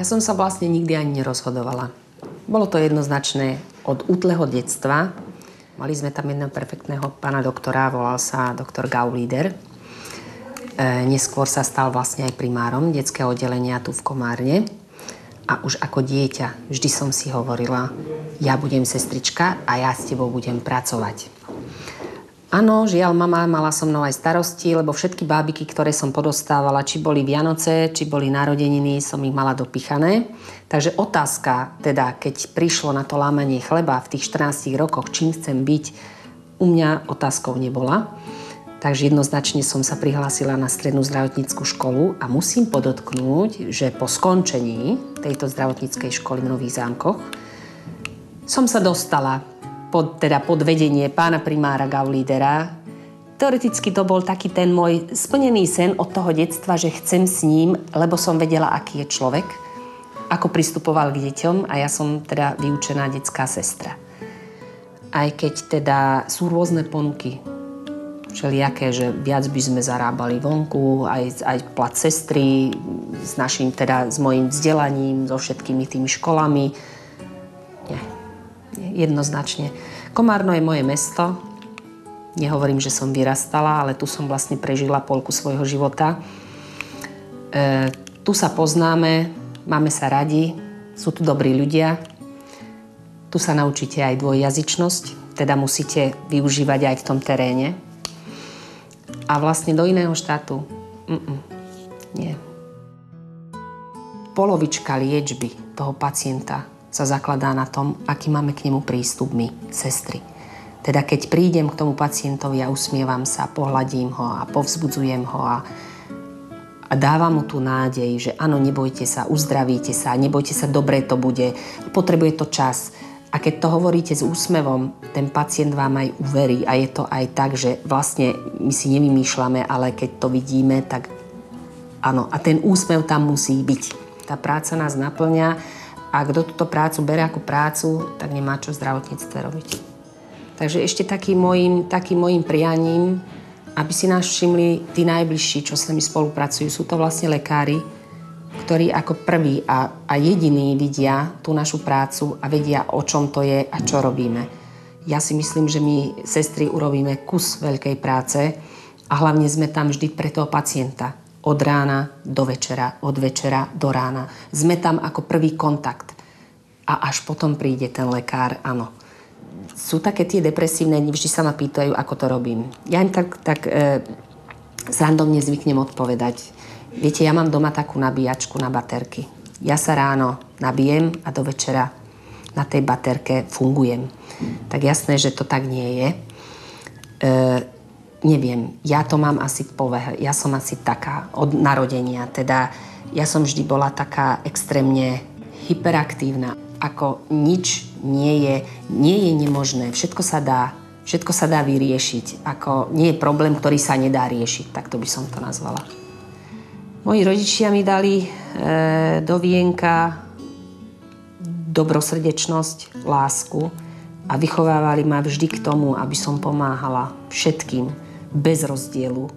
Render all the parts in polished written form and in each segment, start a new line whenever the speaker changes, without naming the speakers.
Ja som sa vlastne nikdy ani nerozhodovala. Bolo to jednoznačné od útleho detstva. Mali sme tam jedného perfektného pána doktora, volal sa doktor Gaulíder. Neskôr sa stal vlastne aj primárom detského oddelenia tu v Komárne. A už ako dieťa vždy som si hovorila, ja budem sestrička a ja s tebou budem pracovať. Áno, žiaľ, mama mala so mnou aj starosti, lebo všetky bábiky, ktoré som podostávala, či boli Vianoce, či boli narodeniny, som ich mala dopichané. Takže otázka, teda keď prišlo na to lámanie chleba v tých 14 rokoch, čím chcem byť, u mňa otázkou nebola. Takže jednoznačne som sa prihlásila na strednú zdravotnícku školu a musím podotknúť, že po skončení tejto zdravotníckej školy v Nových Zámkoch som sa dostala pod vedenie pána primára Gaulídera. Teoreticky to bol taký ten môj splnený sen od toho detstva, že chcem s ním, lebo som vedela, aký je človek, ako pristupoval k deťom a ja som teda vyučená detská sestra. Aj keď teda sú rôzne ponuky, všelijaké, že viac by sme zarábali vonku, aj plat sestry, s mojím vzdelaním, so všetkými tými školami. Nie, jednoznačne. Komárno je moje mesto. Nehovorím, že som vyrastala, ale tu som vlastne prežila polku svojho života. Tu sa poznáme, máme sa radi, sú tu dobrí ľudia. Tu sa naučíte aj dvojjazyčnosť, teda musíte využívať aj v tom teréne. A vlastne do iného štátu? Nie. Polovička liečby toho pacienta sa zakladá na tom, aký máme k nemu prístup my, sestry. Teda keď prídem k tomu pacientovi a usmievam sa, pohľadím ho a povzbudzujem ho a dávam mu tú nádej, že áno, nebojte sa, uzdravíte sa, nebojte sa, dobre to bude, potrebuje to čas. A keď to hovoríte s úsmevom, ten pacient vám aj uverí a je to aj tak, že vlastne my si nevymýšľame, ale keď to vidíme, tak áno. A ten úsmev tam musí byť. Tá práca nás naplňa a kto túto prácu bere ako prácu, tak nemá čo v zdravotníctve robiť. Takže ešte takým mojím prianím, aby si nás všimli tí najbližší, čo s nami spolupracujú. Sú to vlastne lekári, ktorí ako prví a jediní vidia tú našu prácu a vedia, o čom to je a čo robíme. Ja si myslím, že my, sestry, urobíme kus veľkej práce a hlavne sme tam vždy pre toho pacienta. Od rána do večera, od večera do rána. Sme tam ako prvý kontakt. A až potom príde ten lekár, áno. Sú také tie depresívne dni, vždy sa ma pýtajú, ako to robím. Ja im tak randomne zvyknem odpovedať. Viete, ja mám doma takú nabíjačku na baterky. Ja sa ráno nabijem a do večera na tej baterke fungujem. Tak jasné, že to tak nie je. Neviem, ja to mám asi v povahe. Ja som asi taká od narodenia. Teda ja som vždy bola taká extrémne hyperaktívna. Ako nič nie je nemožné. Všetko sa dá vyriešiť. Ako nie je problém, ktorý sa nedá riešiť. Takto by som to nazvala. Moji rodičia mi dali do vienka dobrosrdečnosť, lásku a vychovávali ma vždy k tomu, aby som pomáhala všetkým bez rozdielu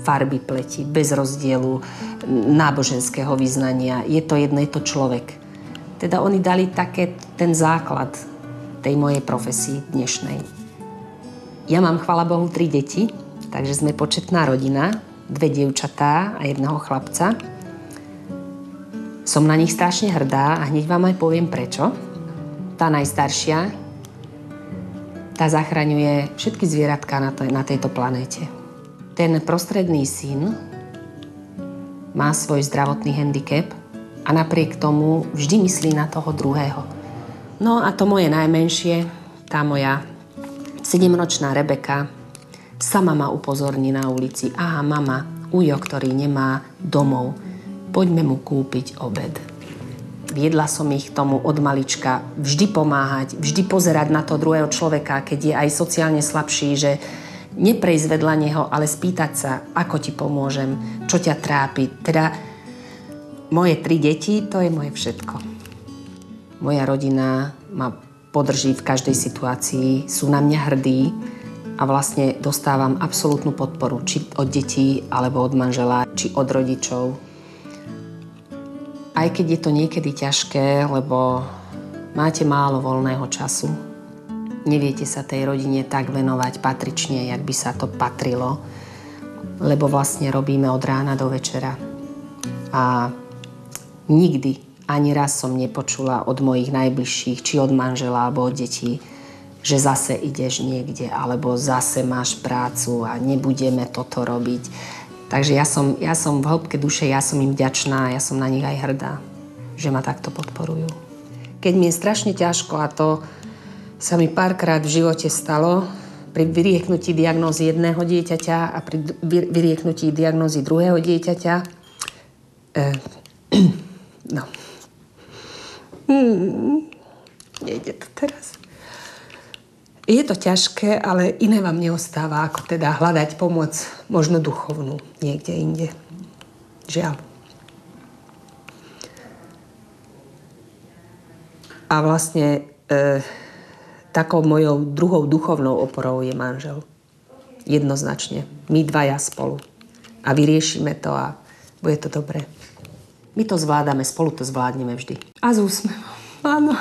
farby pleti, bez rozdielu náboženského vyznania. Je to jedno, je to človek. Teda oni dali ten základ tej mojej profesii dnešnej. Ja mám, chvála Bohu, 3 deti, takže sme početná rodina. 2 dievčatá a 1 chlapca. Som na nich strašne hrdá a hneď vám aj poviem prečo. Tá najstaršia, tá zachraňuje všetky zvieratka na tejto planéte. Ten prostredný syn má svoj zdravotný handicap a napriek tomu vždy myslí na toho druhého. No a to moje najmenšie, tá moja 7-ročná Rebeka, sama ma upozorní na ulici. Aha, mama, ujo, ktorý nemá domov, poďme mu kúpiť obed. Viedla som ich k tomu od malička vždy pomáhať, vždy pozerať na to druhého človeka, keď je aj sociálne slabší, že neprejsť vedľa neho, ale spýtať sa, ako ti pomôžem, čo ťa trápi. Teda moje 3 deti, to je moje všetko. Moja rodina ma podrží v každej situácii, sú na mňa hrdí, a vlastne dostávam absolútnu podporu, či od detí, alebo od manžela, či od rodičov. A Aj keď je to niekedy ťažké, lebo máte málo voľného času. Neviete sa tej rodine tak venovať patrične, jak by sa to patrilo, lebo vlastne robíme od rána do večera. A nikdy, ani raz som nepočula od mojich najbližších, či od manžela, alebo od detí, že zase ideš niekde, alebo zase máš prácu a nebudeme toto robiť. Takže ja som v hĺbke duše, ja som im vďačná, ja som na nich aj hrdá, že ma takto podporujú. Keď mi je strašne ťažko, a to sa mi párkrát v živote stalo, pri vyrieknutí diagnózy jedného dieťaťa a pri vyrieknutí diagnózy druhého dieťaťa, no. Nejde to teraz. Je to ťažké, ale iné vám neostáva, ako teda hľadať pomoc, možno duchovnú, niekde inde. Žiaľ. A vlastne takou mojou druhou duchovnou oporou je manžel. Jednoznačne. My dvaja spolu. A vyriešime to a bude to dobré. My to zvládame, spolu to zvládneme vždy. A s úsmevom. Áno.